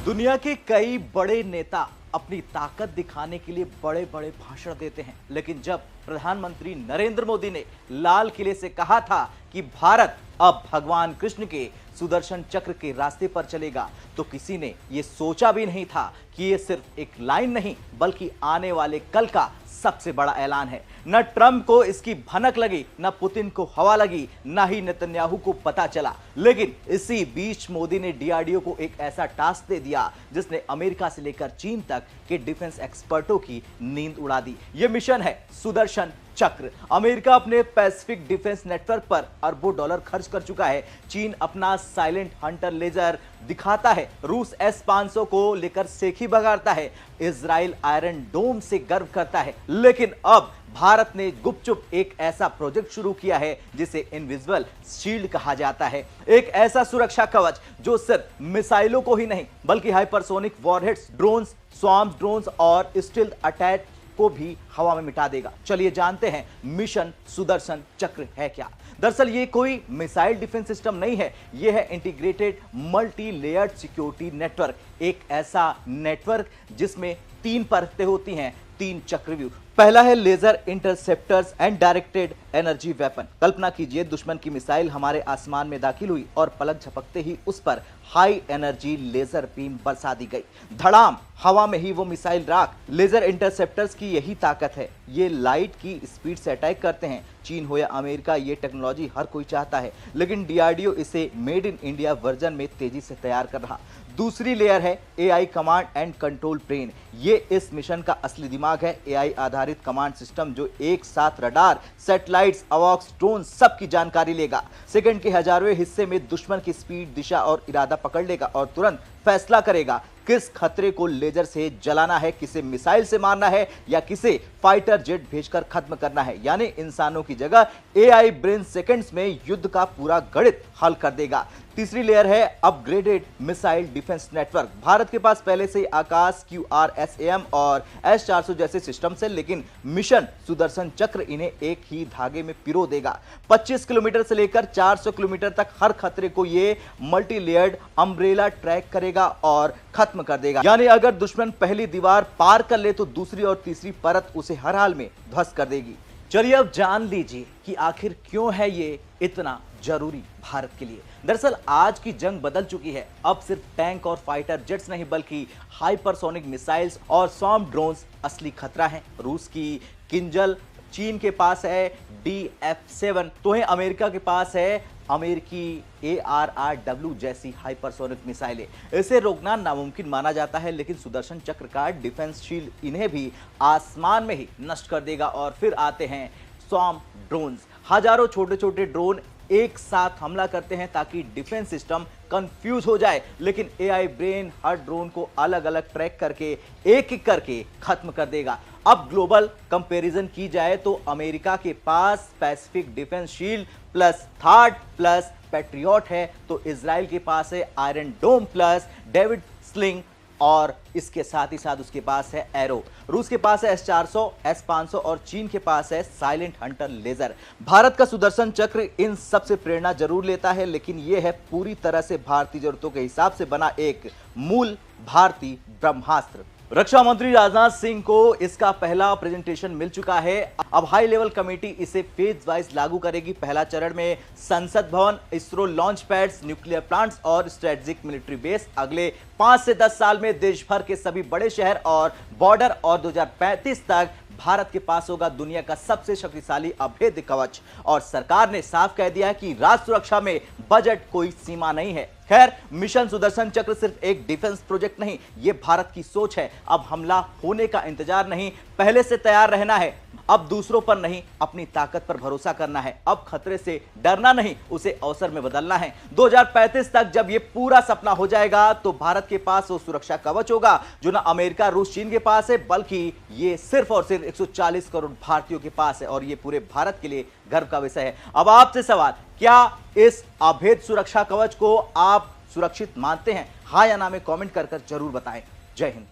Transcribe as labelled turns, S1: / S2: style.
S1: दुनिया के कई बड़े नेता अपनी ताकत दिखाने के लिए बड़े बड़े भाषण देते हैं, लेकिन जब प्रधानमंत्री नरेंद्र मोदी ने लाल किले से कहा था कि भारत अब भगवान कृष्ण के सुदर्शन चक्र के रास्ते पर चलेगा, तो किसी ने यह सोचा भी नहीं था कि यह सिर्फ एक लाइन नहीं बल्कि आने वाले कल का सबसे बड़ा ऐलान है। न ट्रंप को इसकी भनक लगी, न पुतिन को हवा लगी, न ही नेतन्याहू को पता चला, लेकिन इसी बीच मोदी ने डीआरडीओ को एक ऐसा टास्क दे दिया जिसने अमेरिका से लेकर चीन तक के डिफेंस एक्सपर्टों की नींद उड़ा दी। यह मिशन है सुदर्शन चक्र। अमेरिका अपने पैसिफिक डिफेंस नेटवर्क पर अरबों डॉलर खर्च कर चुका है। चीन अपना साइलेंट हंटर लेजर दिखाता है, रूस S-500 को लेकर सेखी बगाड़ता है, इजराइल आयरन डोम से गर्व करता है, लेकिन अब भारत ने गुपचुप एक ऐसा प्रोजेक्ट शुरू किया है जिसे इनविजिबल शील्ड कहा जाता है। एक ऐसा सुरक्षा कवच जो सिर्फ मिसाइलों को ही नहीं बल्कि hypersonic warheads, drones, swarm drones और स्टील्थ अटैक को भी हवा में मिटा देगा। चलिए जानते हैं मिशन सुदर्शन चक्र है क्या। दरअसल ये कोई मिसाइल डिफेंस सिस्टम नहीं है, यह है integrated multi layered security network. एक ऐसा नेटवर्क जिसमें 3 परतें होती हैं, 3 चक्रव्यूह। पहला है laser interceptors and directed energy weapon. कल्पना कीजिए दुश्मन की मिसाइल हमारे आसमान में दाखिल हुई और पलक झपकते ही उस पर हाई एनर्जी लेजर बीम बरसा दी गई। धड़ाम, हवा में ही वो मिसाइल राख। लेजर इंटरसेप्टर्स की यही ताकत है, ये लाइट की स्पीड से अटैक करते हैं। चीन हो या अमेरिका, ये टेक्नोलॉजी हर कोई चाहता है, लेकिन डीआरडीओ इसे मेड इन इंडिया वर्जन में तेजी से तैयार कर रहा। दूसरी लेयर है AI command and control brain. ये इस मिशन का असली दिमाग है। एआई आधारित कमांड सिस्टम जो एक साथ रडार, सैटेलाइट्स, अवॉक्स, ड्रोन सब की जानकारी लेगा। सेकंड के हजारों हिस्से में दुश्मन की स्पीड, दिशा और इरादा पकड़ लेगा और तुरंत फैसला करेगा किस खतरे को लेजर से जलाना है, किसे मिसाइल से मारना है या किसे फाइटर जेट भेजकर खत्म करना है। यानी इंसानों की जगह एआई ब्रेन सेकंड्स में युद्ध का पूरा गणित हल कर देगा। तीसरी लेयर है upgraded missile defence network. Bharat के पास पहले से आकाश, QRSAM और S-400 जैसे सिस्टम्स हैं, लेकिन मिशन सुदर्शन चक्र इन्हें एक ही धागे में पिरो देगा। 25 किलोमीटर से लेकर 400 किलोमीटर तक हर खतरे को ये मल्टी लेयर्ड अम्ब्रेला ट्रैक करेगा और खत्म कर देगा। यानी अगर दुश्मन पहली दीवार पार कर ले तो दूसरी और तीसरी परत उसे हर हाल में ध्वस्त कर देगी। चलिए अब जान लीजिए कि आखिर क्यों है ये इतना जरूरी भारत के लिए। दरअसल आज की जंग बदल चुकी है। अब सिर्फ टैंक और फाइटर जेट्स नहीं बल्कि हाइपरसोनिक मिसाइल्स और स्वार्म ड्रोन्स असली खतरा हैं। रूस की किंजल, चीन के पास है DF7, तो है अमेरिका के पास है अमेरिकी ARRW जैसी हाइपरसोनिक मिसाइलें। इसे रोकना नामुमकिन माना जाता है, लेकिन सुदर्शन चक्र का डिफेंस शील्ड इन्हें भी आसमान में ही नष्ट कर देगा। और फिर आते हैं स्वार्म ड्रोन्स। हजारों छोटे छोटे ड्रोन एक साथ हमला करते हैं ताकि डिफेंस सिस्टम कंफ्यूज हो जाए, लेकिन एआई ब्रेन हर ड्रोन को अलग अलग ट्रैक करके एक एक करके खत्म कर देगा। अब ग्लोबल कंपैरिजन की जाए तो अमेरिका के पास Pacific defence shield plus THAAD plus Patriot है, तो इजराइल के पास है Iron Dome plus David Sling और इसके साथ ही साथ उसके पास है एरो। रूस के पास है S-400, S-500 और चीन के पास है साइलेंट हंटर लेजर। भारत का सुदर्शन चक्र इन सब से प्रेरणा जरूर लेता है, लेकिन यह है पूरी तरह से भारतीय जरूरतों के हिसाब से बना एक मूल भारतीय ब्रह्मास्त्र। रक्षा मंत्री राजनाथ सिंह को इसका पहला प्रेजेंटेशन मिल चुका है। अब हाई लेवल कमेटी इसे फेज वाइज लागू करेगी। पहला चरण में संसद भवन, ISRO launch pads, nuclear plants और स्ट्रेटेजिक मिलिट्री बेस। अगले 5 से 10 साल में देश भर के सभी बड़े शहर और बॉर्डर, और 2035 तक भारत के पास होगा दुनिया का सबसे शक्तिशाली अभेद्य कवच। और सरकार ने साफ कह दिया है कि राष्ट्र सुरक्षा में बजट कोई सीमा नहीं है। खैर, मिशन सुदर्शन चक्र सिर्फ एक डिफेंस प्रोजेक्ट नहीं, ये भारत की सोच है। अब हमला होने का इंतजार नहीं, पहले से तैयार रहना है। अब दूसरों पर नहीं, अपनी ताकत पर भरोसा करना है। अब खतरे से डरना नहीं, उसे अवसर में बदलना है। 2035 तक जब ये पूरा सपना हो जाएगा तो भारत के पास वो सुरक्षा कवच होगा जो ना अमेरिका, रूस, चीन के पास है, बल्कि ये सिर्फ और सिर्फ 140 करोड़ भारतीयों के पास है। और ये पूरे भारत के लिए गर्व का विषय है। अब आपसे सवाल, क्या इस अभेद सुरक्षा कवच को आप सुरक्षित मानते हैं? हाँ या ना में कमेंट कर जरूर बताएं। जय हिंद।